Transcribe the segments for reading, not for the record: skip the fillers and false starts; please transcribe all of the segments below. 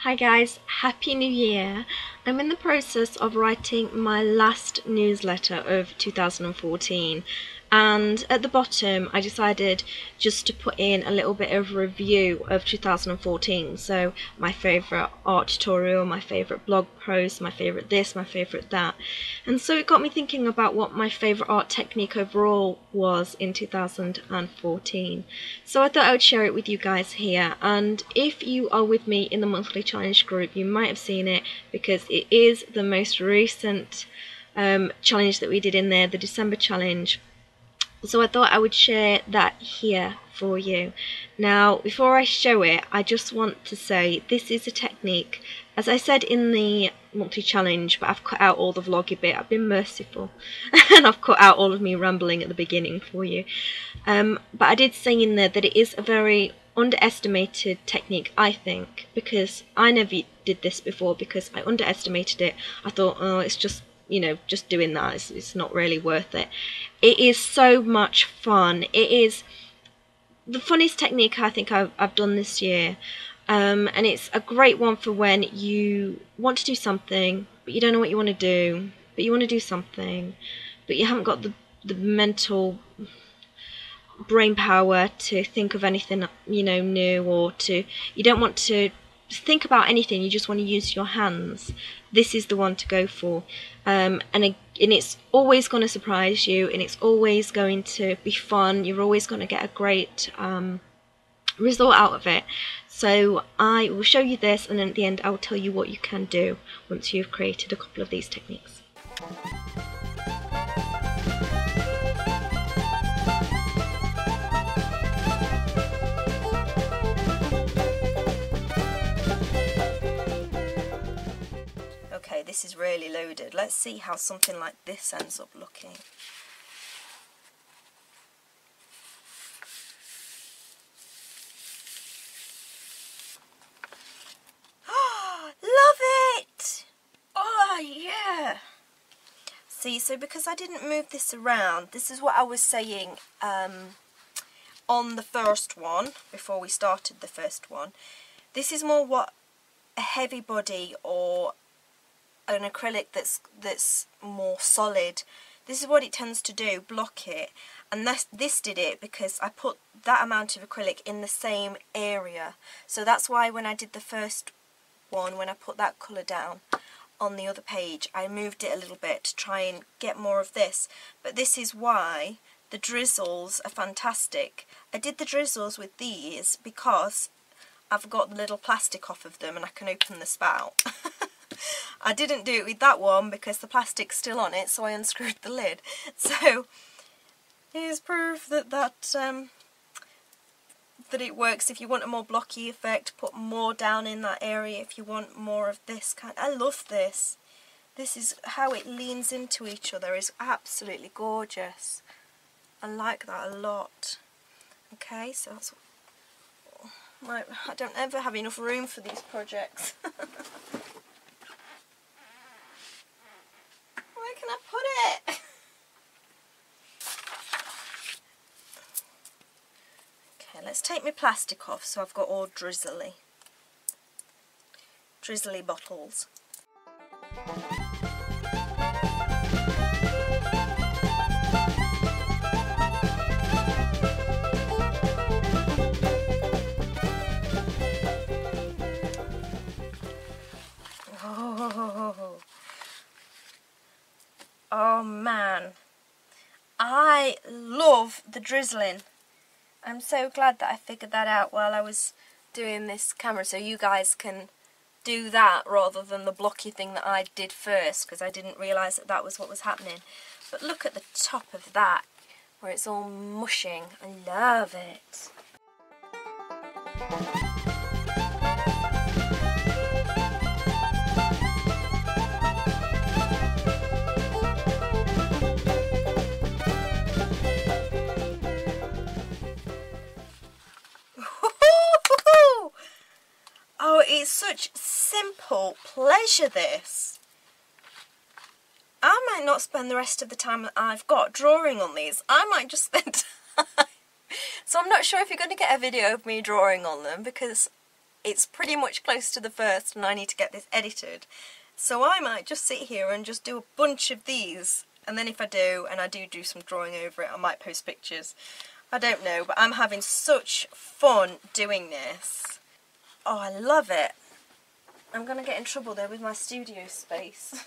Hi guys, Happy New Year! I'm in the process of writing my last newsletter of 2014, and at the bottom I decided just to put in a little bit of review of 2014. So my favourite art tutorial, my favourite blog post, my favourite this, my favourite that. And so it got me thinking about what my favourite art technique overall was in 2014. So I thought I would share it with you guys here, and if you are with me in the monthly challenge group, you might have seen it because it is the most recent challenge that we did in there, the December challenge. So I thought I would share that here for you. Now, before I show it, I just want to say this is a technique, as I said in the monthly challenge, but I've cut out all the vloggy bit. I've been merciful and I've cut out all of me rambling at the beginning for you. But I did say in there that it is a very underestimated technique, I think, because I never did this before because I underestimated it. I thought, oh, it's just, you know, just doing that, it's not really worth it. It is so much fun. It is the funniest technique I think I've done this year, and it's a great one for when you want to do something but you don't know what you want to do, but you want to do something but you haven't got the mental brain power to think of anything, you know, new, or you don't want to think about anything, you just want to use your hands. This is the one to go for, and it's always going to surprise you, and it's always going to be fun. You're always going to get a great result out of it. So I will show you this, and then at the end I will tell you what you can do once you've created a couple of these techniques. Okay, this is really loaded. Let's see how something like this ends up looking. Love it! Oh yeah! See, so because I didn't move this around, this is what I was saying on the first one, before we started the first one. This is more what a heavy body or an acrylic that's more solid, this is what it tends to do, block it. And this did it because I put that amount of acrylic in the same area. So that's why when I did the first one, when I put that colour down on the other page, I moved it a little bit to try and get more of this. But this is why the drizzles are fantastic. I did the drizzles with these because I've got the little plastic off of them and I can open the spout. I didn't do it with that one because the plastic's still on it, so I unscrewed the lid. So here's proof that it works. If you want a more blocky effect, put more down in that area. If you want more of this kind, I love this. This is how it leans into each other, is absolutely gorgeous. I like that a lot. Okay, so that's, I don't ever have enough room for these projects. Where can I put it? Okay, let's take my plastic off so I've got all drizzly bottles. Oh man, I love the drizzling. I'm so glad that I figured that out while I was doing this camera, so you guys can do that rather than the blocky thing that I did first, because I didn't realise that that was what was happening. But look at the top of that, where it's all mushing. I love it. Oh, it's such simple pleasure, this. I might not spend the rest of the time that I've got drawing on these. I might just spend time. So I'm not sure if you're going to get a video of me drawing on them, because it's pretty much close to the first and I need to get this edited. So I might just sit here and just do a bunch of these, and then if I do, and I do some drawing over it, I might post pictures. I don't know, but I'm having such fun doing this. Oh, I love it. I'm going to get in trouble though with my studio space.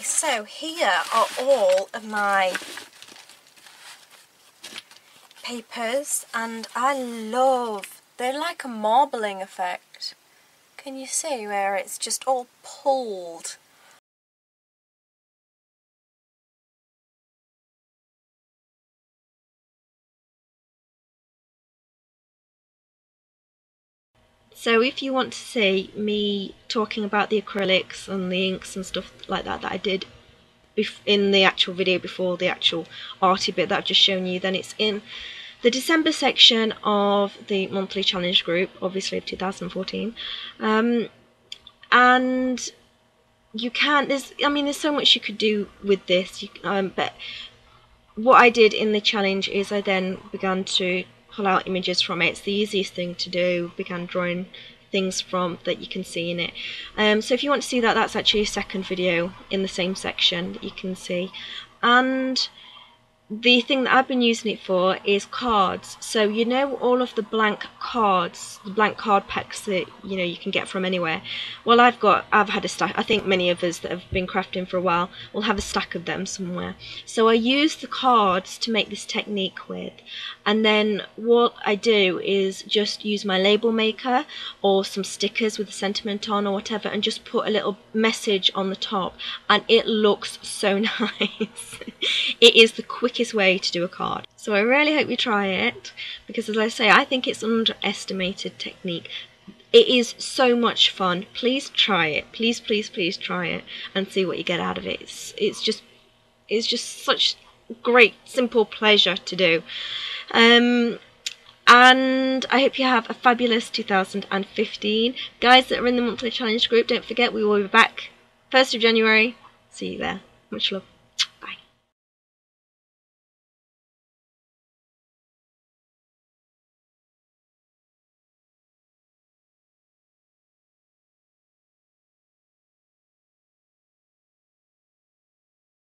So here are all of my papers, and they're like a marbling effect. Can you see where it's just all pulled? So if you want to see me talking about the acrylics and the inks and stuff like that I did in the actual video before the actual arty bit that I've just shown you, then it's in the December section of the monthly challenge group, obviously of 2014. And you can, there's so much you could do with this, but what I did in the challenge is I then began to pull out images from it. It's the easiest thing to do. Began drawing things from that you can see in it. So if you want to see that, that's actually a second video in the same section that you can see. And the thing that I've been using it for is cards. So you know all of the blank cards, the blank card packs that you can get from anywhere. Well, I've had a stack. I think many of us that have been crafting for a while will have a stack of them somewhere. So I use the cards to make this technique with, and then what I do is just use my label maker or some stickers with a sentiment on or whatever, and just put a little message on the top, and it looks so nice. it is the quickest way to do a card. So I really hope you try it, because as I say, I think it's an underestimated technique. It is so much fun. Please try it. Please, please, please try it and see what you get out of it. It's just such great, simple pleasure to do. And I hope you have a fabulous 2015. Guys that are in the monthly challenge group, don't forget we will be back 1st of January. See you there. Much love.